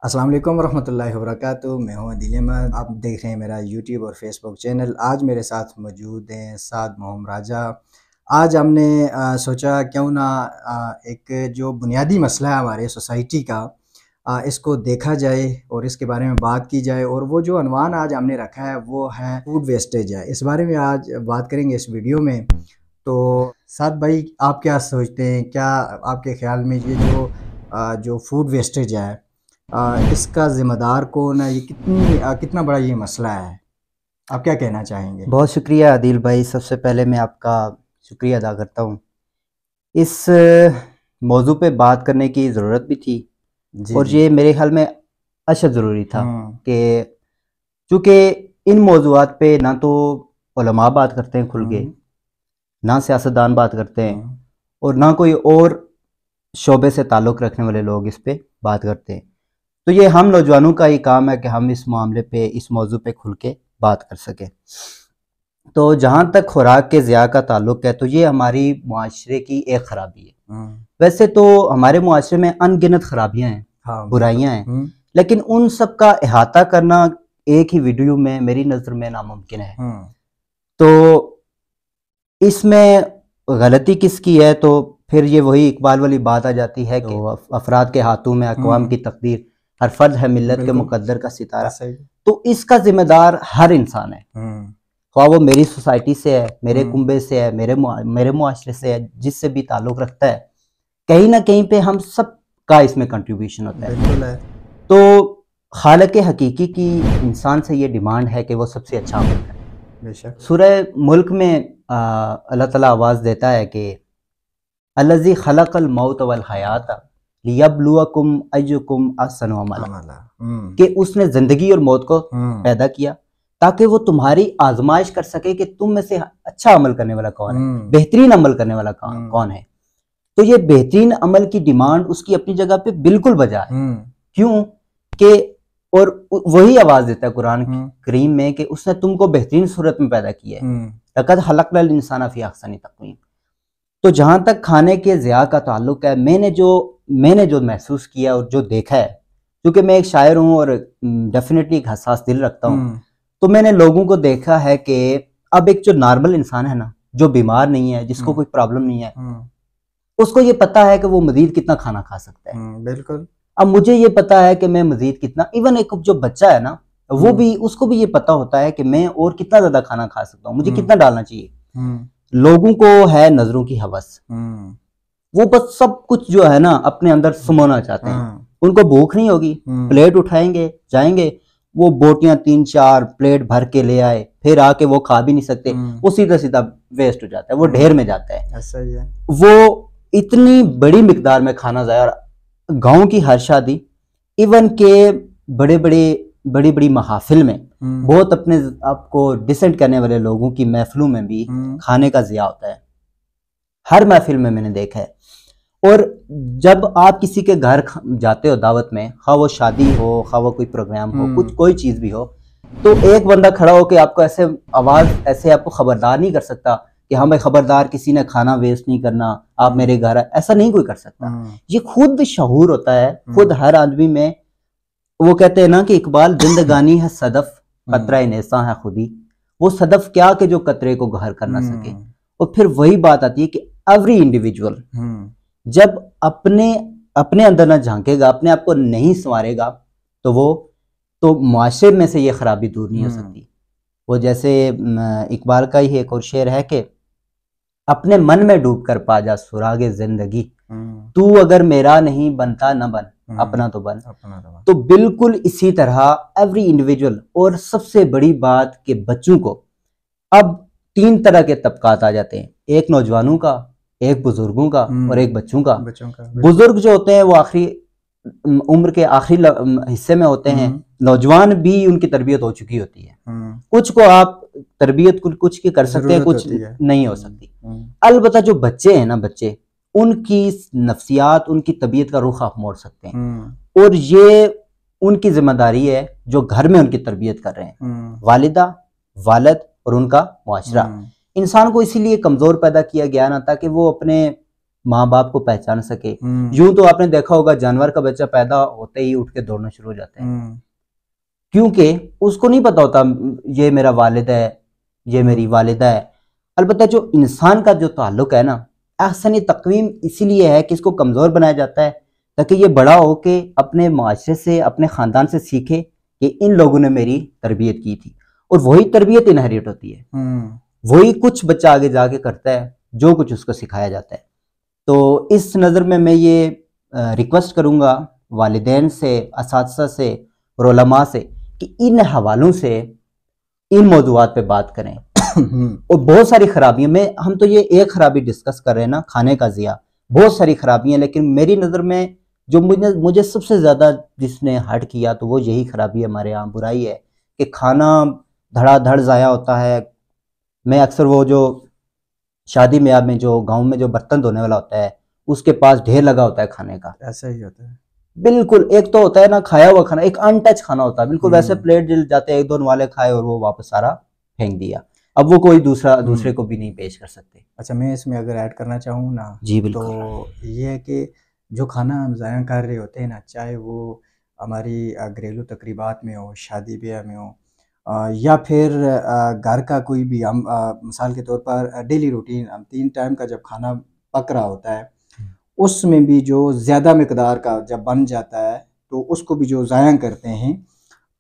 अस्सलाम वालेकुम वरहमतुल्लाहि वबरकातुहू। मैं हूँ आदिल अहमद। आप देख रहे हैं मेरा यूट्यूब और फेसबुक चैनल। आज मेरे साथ मौजूद हैं साद मोहम्मद राजा। आज हमने सोचा क्यों ना एक जो बुनियादी मसला है हमारे सोसाइटी का, इसको देखा जाए और इसके बारे में बात की जाए। और वो जो अनवान आज हमने रखा है वो है फूड वेस्टेज है। इस बारे में आज बात करेंगे इस वीडियो में। तो साद भाई, आप क्या सोचते हैं? क्या आपके ख्याल में ये जो फूड वेस्टेज है, इसका ज़िम्मेदार कौन है? ये कितना बड़ा ये मसला है? आप क्या कहना चाहेंगे? बहुत शुक्रिया आदिल भाई। सबसे पहले मैं आपका शुक्रिया अदा करता हूँ। इस मौजू पे बात करने की ज़रूरत भी थी जी और जी। ये मेरे ख्याल में अशद ज़रूरी था हम्म। कि चूँकि इन मौज़ूआत पे ना तो उलमा बात करते हैं खुल के, हम्म। ना सियासतदान बात करते हैं हम्म। और ना कोई और शोबे से ताल्लुक़ रखने वाले लोग इस पे बात करते हैं। तो ये हम नौजवानों का ही काम है कि हम इस मामले पे, इस मौजू पे खुल के बात कर सकें। तो जहाँ तक खुराक के ज़िया का ताल्लुक़ है, तो ये हमारी मुआशरे की एक ख़राबी है। वैसे तो हमारे मुआशरे में अनगिनत ख़राबियाँ हैं, हाँ, बुराइयाँ हैं, बिल्कुल। लेकिन उन सब का अहाता करना एक ही वीडियो में मेरी नज़र में नामुमकिन है। तो इसमें गलती किसकी है? तो फिर ये वही इकबाल वाली बात आ जाती है कि अफराद के हाथों में अक़वाम की तकदीर, हर फर्द है मिल्लत के मुक़द्दर का सितारा। तो इसका जिम्मेदार हर इंसान है, ख्वाह वो मेरी सोसाइटी से है, मेरे कुंबे से है, मेरे मुआशरे से है, जिससे भी ताल्लुक़ रखता है, कहीं ना कहीं पे हम सब का इसमें कंट्रीब्यूशन होता है। तो खालिक हकीकी की इंसान से ये डिमांड है कि वो सबसे अच्छा अमल करे। बेशक। सूरह मुल्क में अल्लाह ताला आवाज़ देता है कि अल्लज़ी खलक़ल मौत वल हयात लियब्लुवकुम अय्युकुम अहसनु अमला, कि उसने ज़िंदगी और मौत को पैदा किया ताकि वो तुम्हारी आजमाइश कर सके कि तुम में से अच्छा अमल करने वाला कौन है, बेहतरीन अमल करने वाला कौन है। तो ये बेहतरीन अमल की डिमांड उसकी अपनी जगह पे बिल्कुल बजा है। क्यों कि और वही आवाज देता है कुरान करीम में कि उसने तुमको बेहतरीन सूरत में पैदा किया है, लक़द खलक़नल इंसाना फ़ी अहसनि तक़वीम। तो जहां तक खाने के ज़िया का ताल्लुक है, मैंने जो महसूस किया और जो देखा है, क्योंकि मैं एक शायर हूँ और डेफिनेटली एक हसास दिल रखता हूँ, तो मैंने लोगों को देखा है कि अब एक जो नॉर्मल इंसान है ना, जो बीमार नहीं है, जिसको कोई प्रॉब्लम नहीं है, उसको ये पता है कि वो मजीद कितना खाना खा सकता है। बिल्कुल। अब मुझे ये पता है कि मैं मजीद कितना, इवन एक जो बच्चा है ना, वो भी, उसको भी ये पता होता है कि मैं और कितना ज्यादा खाना खा सकता हूँ, मुझे कितना डालना चाहिए। लोगों को है नजरों की हवस, वो बस सब कुछ जो है ना अपने अंदर समाना चाहते हैं। उनको भूख नहीं होगी, प्लेट उठाएंगे, जाएंगे, वो बोटियां 3-4 प्लेट भर के ले आए, फिर आके वो खा भी नहीं सकते, वो सीधा सीधा वेस्ट हो जाता है, वो ढेर में जाता है। ऐसा ही है। वो इतनी बड़ी मिकदार में खाना जाया। गांव की हर शादी, इवन के बड़ी बड़ी महाफिल में, बहुत अपने आपको डिसेंट करने वाले लोगों की महफिलों में भी खाने का ज़िया होता है। हर महफिल में मैंने देखा है। और जब आप किसी के घर जाते हो दावत में, खा वो शादी हो, खा वो कोई प्रोग्राम हो, कुछ कोई चीज़ भी हो, तो एक बंदा खड़ा होकर आपको ऐसे आवाज़, ऐसे आपको खबरदार नहीं कर सकता कि हाँ भाई खबरदार, किसी ने खाना वेस्ट नहीं करना, आप मेरे घर आए, ऐसा नहीं कोई कर सकता। ये खुद शहूर होता है, खुद हर आदमी में। वो कहते हैं ना कि इकबाल, जिंदगानी है सदफ, कतरा नेसा है खुदी। वो सदफ क्या कि जो कतरे को गहर कर ना सके। और फिर वही बात आती है कि एवरी इंडिविजुअल जब अपने अपने अंदर ना झांकेगा, अपने आप को नहीं संवारेगा, तो वो तो मुआशरे में से ये खराबी दूर नहीं हो सकती। वो जैसे इकबाल का ही एक और शेर है कि अपने मन में डूब कर पा जा सुरागे जिंदगी, तू अगर मेरा नहीं बनता न बन, अपना तो बन। तो बिल्कुल इसी तरह एवरी इंडिविजुअल। और सबसे बड़ी बात कि बच्चों को अब 3 तरह के तबकात आ जाते हैं, एक नौजवानों का, एक बुजुर्गों का और एक बच्चों का। बुजुर्ग जो होते हैं वो आखिरी उम्र के आखिरी हिस्से में होते हैं, नौजवान भी उनकी तरबियत हो चुकी होती है। कुछ को आप तरबियत कुछ की कर सकते हैं, कुछ नहीं हो सकती। अलबत्ता जो बच्चे हैं ना, बच्चे, उनकी नफ्सियात, उनकी तबीयत का रुख आप मोड़ सकते हैं। और ये उनकी जिम्मेदारी है जो घर में उनकी तरबियत कर रहे हैं, वालिदा, वालिद और उनका मुआशरा। इंसान को इसीलिए कमजोर पैदा किया गया ना, ताकि वो अपने माँ बाप को पहचान सके। यूं तो आपने देखा होगा जानवर का बच्चा पैदा होते ही उठ के दौड़ना शुरू हो जाता है, क्योंकि उसको नहीं पता होता ये मेरा वालिद है, ये मेरी वालिदा है। अलबत्ता जो इंसान का जो ताल्लुक है ना, एहसानी तकवीम इसीलिए है कि इसको कमज़ोर बनाया जाता है ताकि ये बड़ा हो के अपने माशरे से, अपने ख़ानदान से सीखे कि इन लोगों ने मेरी तरबियत की थी, और वही तरबियत इनहेरिट होती है। वही कुछ बच्चा आगे जाके करता है जो कुछ उसको सिखाया जाता है। तो इस नज़र में मैं ये रिक्वेस्ट करूँगा वालिदैन से, असातिज़ा से और उलमा से कि इन हवालों से इन मौज़ूआत पे बात करें। और बहुत सारी खराबियां में, हम तो ये एक खराबी डिस्कस कर रहे हैं ना, खाने का ज़िया, बहुत सारी खराबियां, लेकिन मेरी नज़र में जो मुझे सबसे ज़्यादा जिसने हर्ट किया तो वो यही खराबी हमारे यहाँ बुराई है कि खाना धड़ाधड़ ज़ाया होता है। मैं अक्सर वो जो शादी ब्याह में जो गांव में जो बर्तन धोने वाला होता है उसके पास ढेर लगा होता है खाने का, ऐसा ही होता है बिल्कुल। एक तो होता है ना खाया हुआ खाना, एक अनटच खाना होता है बिल्कुल, वैसे प्लेट जल जाते हैं, एक दो वाले खाए और वो वापस सारा फेंक दिया। अब वो कोई दूसरे को भी नहीं पेश कर सकते। अच्छा, मैं इसमें अगर ऐड करना चाहूँ ना जी बिल्कुल, तो ये है कि जो खाना हम ज़ाया कर रहे होते हैं ना, चाहे वो हमारी घरेलू तकरीबात में हो, शादी ब्याह में हो, या फिर घर का कोई भी, हम मिसाल के तौर पर डेली रूटीन, हम 3 टाइम का जब खाना पक रहा होता है उसमें भी जो ज़्यादा मिकदार का जब बन जाता है तो उसको भी जो ज़ाया करते हैं,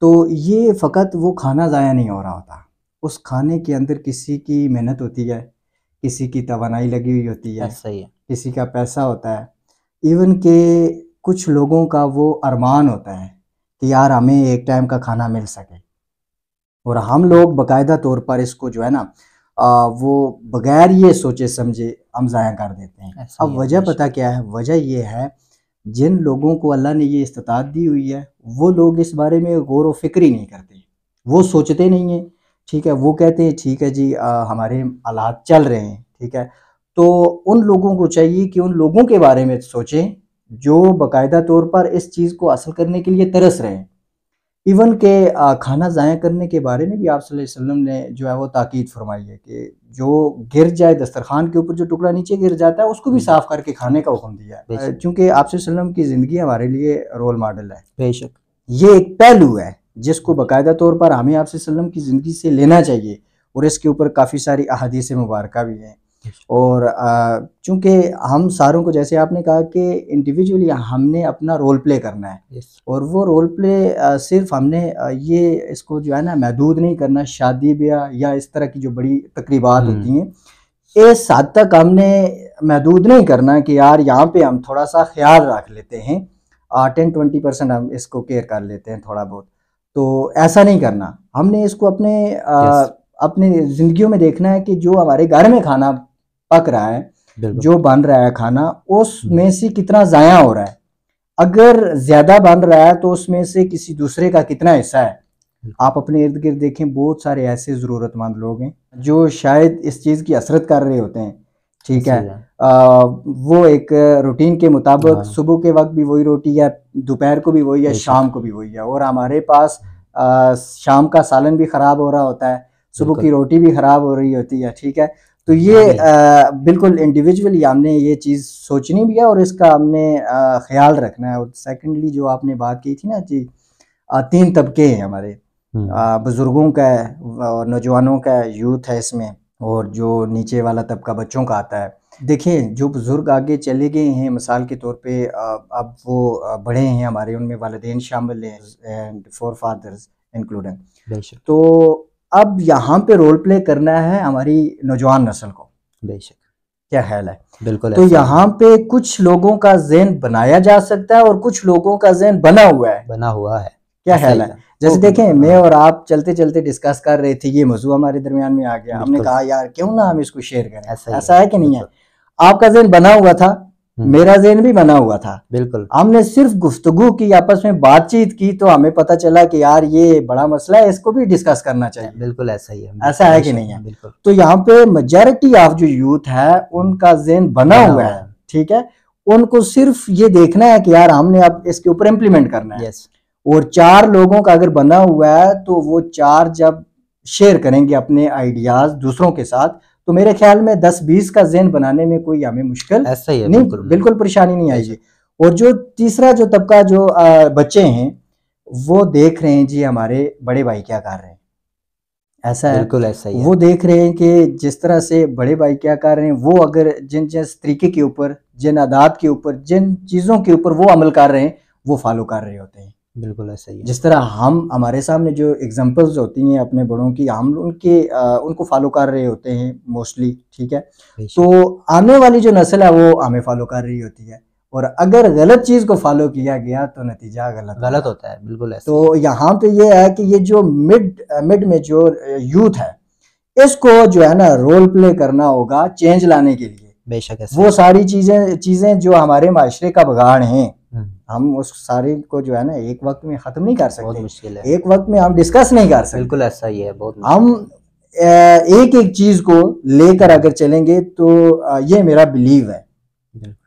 तो ये फ़कत वो खाना ज़ाया नहीं हो रहा होता, उस खाने के अंदर किसी की मेहनत होती है, किसी की तवानाई लगी हुई होती है, सही है, किसी का पैसा होता है, इवन के कुछ लोगों का वो अरमान होता है कि यार हमें एक टाइम का खाना मिल सके, और हम लोग बाकायदा तौर पर इसको जो है ना वो बगैर ये सोचे समझे हम ज़ाया कर देते हैं। अब वजह पता क्या है? वजह ये है, जिन लोगों को अल्लाह ने ये इस्तिताअत दी हुई है वो लोग इस बारे में गौर व फिक्र ही नहीं करते, वो सोचते नहीं हैं, ठीक है। वो कहते हैं ठीक है जी, हमारे हालात चल रहे हैं, ठीक है। तो उन लोगों को चाहिए कि उन लोगों के बारे में सोचें जो बाकायदा तौर पर इस चीज़ को हासिल करने के लिए तरस रहे हैं। इवन के खाना ज़ाया करने के बारे में भी आप सल्लल्लाहु अलैहि वसल्लम ने जो है वो ताकीद फरमाई है कि जो गिर जाए दस्तरखान के ऊपर, जो टुकड़ा नीचे गिर जाता है उसको भी साफ़ करके खाने का हुक्म दिया है, क्योंकि आप सल्लल्लाहु अलैहि वसल्लम की ज़िंदगी हमारे लिए रोल मॉडल है। बेशक ये एक पहलू है जिसको बाकायदा तौर पर हमें आप सल्लल्लाहु अलैहि वसल्लम की ज़िंदगी से लेना चाहिए, और इसके ऊपर काफ़ी सारी अहादीस मुबारका भी हैं। और चूँकि हम सारों को, जैसे आपने कहा कि इंडिविजुअली हमने अपना रोल प्ले करना है, और वो रोल प्ले सिर्फ हमने ये इसको जो है ना महदूद नहीं करना शादी ब्याह या इस तरह की जो बड़ी तकरीबात होती हैं, इस हद तक हमने महदूद नहीं करना कि यार यहाँ पे हम थोड़ा सा ख्याल रख लेते हैं, 10-20% हम इसको केयर कर लेते हैं थोड़ा बहुत, तो ऐसा नहीं करना। हमने इसको अपने ज़िंदगियों में देखना है कि जो हमारे घर में खाना पक रहा है, जो बन रहा है खाना, उसमें से कितना ज़ाया हो रहा है। अगर ज़्यादा बन रहा है तो उसमें से किसी दूसरे का कितना हिस्सा है। आप अपने इर्द गिर्द देखें, बहुत सारे ऐसे ज़रूरतमंद लोग हैं जो शायद इस चीज़ की हसरत कर रहे होते हैं, ठीक है। वो एक रूटीन के मुताबिक सुबह के वक्त भी वही रोटी है, दोपहर को भी वही है, शाम को भी वही है, और हमारे पास शाम का सालन भी ख़राब हो रहा होता है, सुबह की रोटी भी ख़राब हो रही होती है, ठीक है। तो ये बिल्कुल इंडिविजुअली हमने ये चीज़ सोचनी भी है और इसका हमने ख्याल रखना है। और सेकेंडली जो आपने बात की थी ना जी, 3 तबके हैं हमारे, बुज़ुर्गों का है और नौजवानों का, यूथ है इसमें, और जो नीचे वाला तबका बच्चों का आता है। देखें, जो बुज़ुर्ग आगे चले गए हैं, मिसाल के तौर पे अब वो बड़े हैं हमारे, उनमें वालिदैन शामिल हैं एंड फोर फादर्स इंक्लूडिंग। तो अब यहाँ पे रोल प्ले करना है हमारी नौजवान नस्ल को। बेशक, क्या ख्याल है? बिल्कुल। तो यहाँ पे कुछ लोगों का ज़हन बनाया जा सकता है और कुछ लोगों का ज़हन बना हुआ है। क्या ख्याल है? जैसे देखें, मैं और आप चलते चलते डिस्कस कर रहे थे, ये मौजूद हमारे दरमियान में आ गया, हमने कहा यार क्यों ना हम इसको शेयर करें। ऐसा है कि नहीं है? आपका ज़हन बना हुआ था, मेरा ज़हन भी बना हुआ था, बिल्कुल। हमने सिर्फ गुफ्तगू की, आपस में बातचीत की, तो हमें पता चला कि यार ये बड़ा मसला है, इसको भी डिस्कस करना चाहिए। बिल्कुल ऐसा ही है। ऐसा है कि नहीं है? बिल्कुल। तो यहाँ पे मेजॉरिटी ऑफ जो यूथ है उनका ज़हन बना हुआ है, ठीक है। उनको सिर्फ ये देखना है कि यार हमने अब इसके ऊपर इम्प्लीमेंट करना है। और 4 लोगों का अगर बना हुआ है तो वो 4 जब शेयर करेंगे अपने आइडियाज दूसरों के साथ, तो मेरे ख्याल में 10-20 का ज़हन बनाने में कोई हमें मुश्किल ऐसा ही है, नहीं, बिल्कुल परेशानी नहीं आएगी। और जो तीसरा जो तबका जो बच्चे हैं वो देख रहे हैं जी हमारे बड़े भाई क्या कर रहे हैं, ऐसा है, बिल्कुल ऐसा ही है। वो देख रहे हैं कि जिस तरह से बड़े भाई क्या कर रहे हैं, वो अगर जिस तरीके के ऊपर, जिन आदात के ऊपर, जिन चीज़ों के ऊपर वो अमल कर रहे हैं वो फॉलो कर रहे होते हैं। बिल्कुल ऐसा ही है। जिस तरह हम हमारे सामने जो एग्जांपल्स होती हैं अपने बड़ों की, हम उनको फॉलो कर रहे होते हैं मोस्टली, ठीक है। तो आने वाली जो नस्ल है वो हमें फॉलो कर रही होती है, और अगर गलत चीज़ को फॉलो किया गया तो नतीजा गलत होता है। बिल्कुल ऐसा। तो यहाँ पे ये है कि ये जो मिड में जो यूथ है, इसको जो है ना रोल प्ले करना होगा चेंज लाने के लिए। बेशक वो सारी चीजें जो हमारे माशरे का बगाड़ हैं, हम उस सारे को जो है ना एक वक्त में खत्म नहीं कर सकते, बहुत मुश्किल है, एक वक्त में हम डिस्कस नहीं कर सकते। बिल्कुल ऐसा ही है, बहुत हम एक एक चीज को लेकर अगर चलेंगे तो ये मेरा बिलीव है,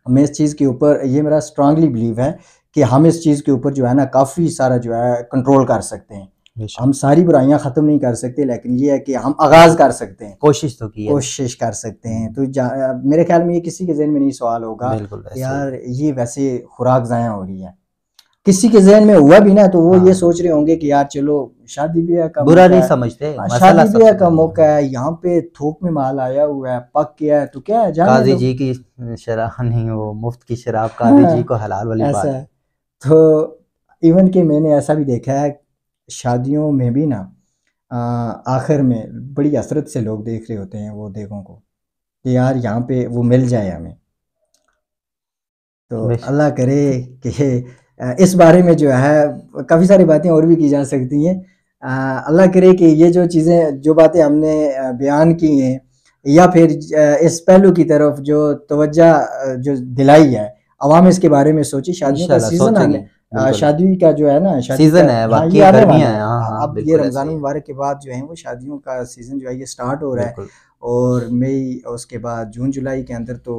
मैं इस चीज के ऊपर, ये मेरा स्ट्रांगली बिलीव है कि हम इस चीज के ऊपर जो है ना काफी सारा जो है कंट्रोल कर सकते हैं। हम सारी बुराइयां खत्म नहीं कर सकते, लेकिन ये है कि हम आगाज कर सकते हैं, कोशिश कर सकते हैं। तो मेरे ख्याल में ये किसी के जहन में नहीं सवाल होगा यार ये वैसे खुराक ज़ाया हो रही है, किसी के जहन में हुआ भी ना तो वो ये सोच रहे होंगे कि यार चलो शादी ब्याह का बुरा नहीं समझते, शादी ब्याह का मौका है, यहाँ पे थोक में माल आया हुआ है, पक गया है, तो क्या है, काजी जी की शराब नहीं, वो मुफ्त की शराब काजी जी को हलाल वाली बात है। तो इवन के मैंने ऐसा भी देखा है शादियों में भी ना आखिर में बड़ी हसरत से लोग देख रहे होते हैं वो देखों को कि यार यहाँ पे वो मिल जाए हमें। तो अल्लाह करे कि इस बारे में जो है काफ़ी सारी बातें और भी की जा सकती हैं। अल्लाह करे कि ये जो चीज़ें, जो बातें हमने बयान की हैं, या फिर इस पहलू की तरफ जो तवज्जो जो दिलाई है, अवाम इसके बारे में सोची। शादियों का सीज़न आने, शादी का जो है ना सीजन है, बाकी गर्मियां है। अब ये रमजान मुबारक के बाद जो है वो शादियों का सीजन जो है ये स्टार्ट हो रहा है, और मई उसके बाद जून जुलाई के अंदर तो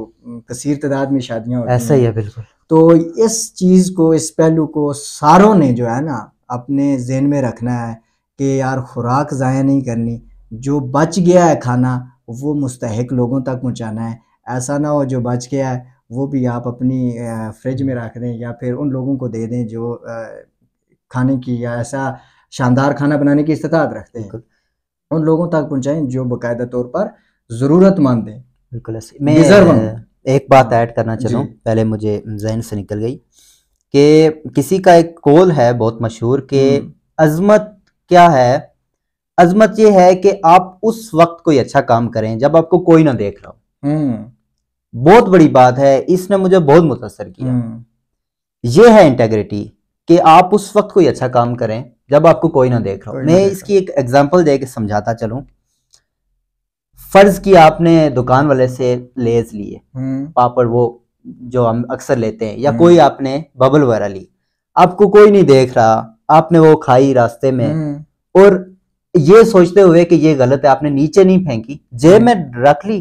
कसीर तादाद में शादियां होती हैं। ऐसा ही है, बिल्कुल। तो इस चीज़ को, इस पहलू को सारों ने जो है ना अपने जहन में रखना है कि यार खुराक ज़ाया नहीं करनी, जो बच गया है खाना वो मुस्तहिक लोगों तक पहुँचाना है। ऐसा ना हो जो बच गया है वो भी आप अपनी फ्रिज में रख दें या फिर उन लोगों को दे दें जो खाने की या ऐसा शानदार खाना बनाने की इस्तिताअत रखते हैं, उन लोगों तक पहुंचाएं जो बाकायदा तौर पर ज़रूरतमंद हैं। बिल्कुल ऐसे। मैं एक बात ऐड करना चाहूँ, पहले मुझे जहन से निकल गई कि किसी का एक कौल है बहुत मशहूर कि अजमत क्या है, अजमत ये है कि आप उस वक्त कोई अच्छा काम करें जब आपको कोई ना देख रहा हो। बहुत बड़ी बात है, इसने मुझे बहुत मुतासर किया। ये है इंटेग्रिटी कि आप उस वक्त कोई अच्छा काम करें जब आपको कोई ना देख रहा हो। मैं इसकी एक एग्जांपल दे के समझाता चलूं। फर्ज की आपने दुकान वाले से लेज लिए, पापड़ वो जो हम अक्सर लेते हैं, या कोई आपने बबल वगैरह ली, आपको कोई नहीं देख रहा, आपने वो खाई रास्ते में, और ये सोचते हुए कि ये गलत है आपने नीचे नहीं फेंकी, जेब में रख ली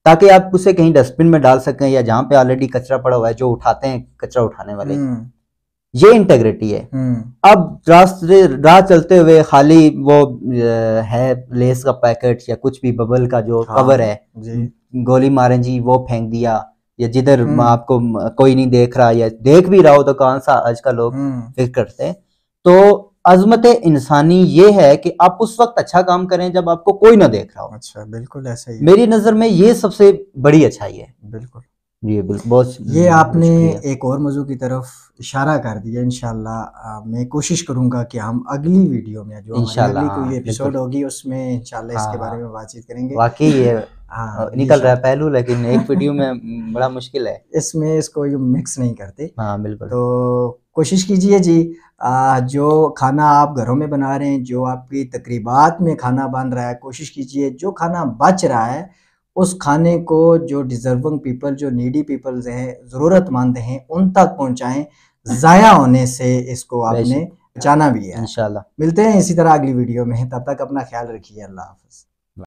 ताकि आप उसे कहीं डस्टबिन में डाल सकें, या जहां पे ऑलरेडी कचरा पड़ा हुआ है, जो उठाते हैं कचरा उठाने वाले, ये इंटेग्रिटी है। अब राह चलते हुए खाली वो है लेस का पैकेट या कुछ भी बबल का जो कवर है, गोली मारें जी वो फेंक दिया, या जिधर आपको कोई नहीं देख रहा, या देख भी रहा हो तो कौन सा आजकल लोग फिक्र करते हैं। तो अजमत इंसानी ये है कि आप उस वक्त अच्छा काम करें जब आपको कोई ना देख रहा हो। अच्छा, बिल्कुल ऐसा ही। मेरी नजर में ये सबसे बड़ी अच्छाई है। बिल्कुल ये बिल्कुल बहुत। ये आपने एक और मौजू की तरफ इशारा कर दिया। इंशाल्लाह मैं कोशिश करूंगा कि हम अगली वीडियो में जो इंशाल्लाह कोई एपिसोड होगी उसमें इंशाल्लाह इसके बारे में बातचीत करेंगे। वाकई ये निकल रहा है पहलू, लेकिन एक वीडियो में बड़ा मुश्किल है, इसमें इसको मिक्स नहीं करते। हाँ बिल्कुल। तो कोशिश कीजिए जी, जो खाना आप घरों में बना रहे हैं, जो आपकी तकरीबात में खाना बन रहा है, कोशिश कीजिए जो खाना बच रहा है उस खाने को जो डिजर्विंग पीपल, जो नीडी पीपल्स हैं, ज़रूरतमंद हैं, उन तक पहुंचाएं। ज़ाया होने से इसको आपने बचाना भी है। इंशाल्लाह मिलते हैं इसी तरह अगली वीडियो में, तब तक अपना ख्याल रखिए। अल्लाह हाफ़िज़।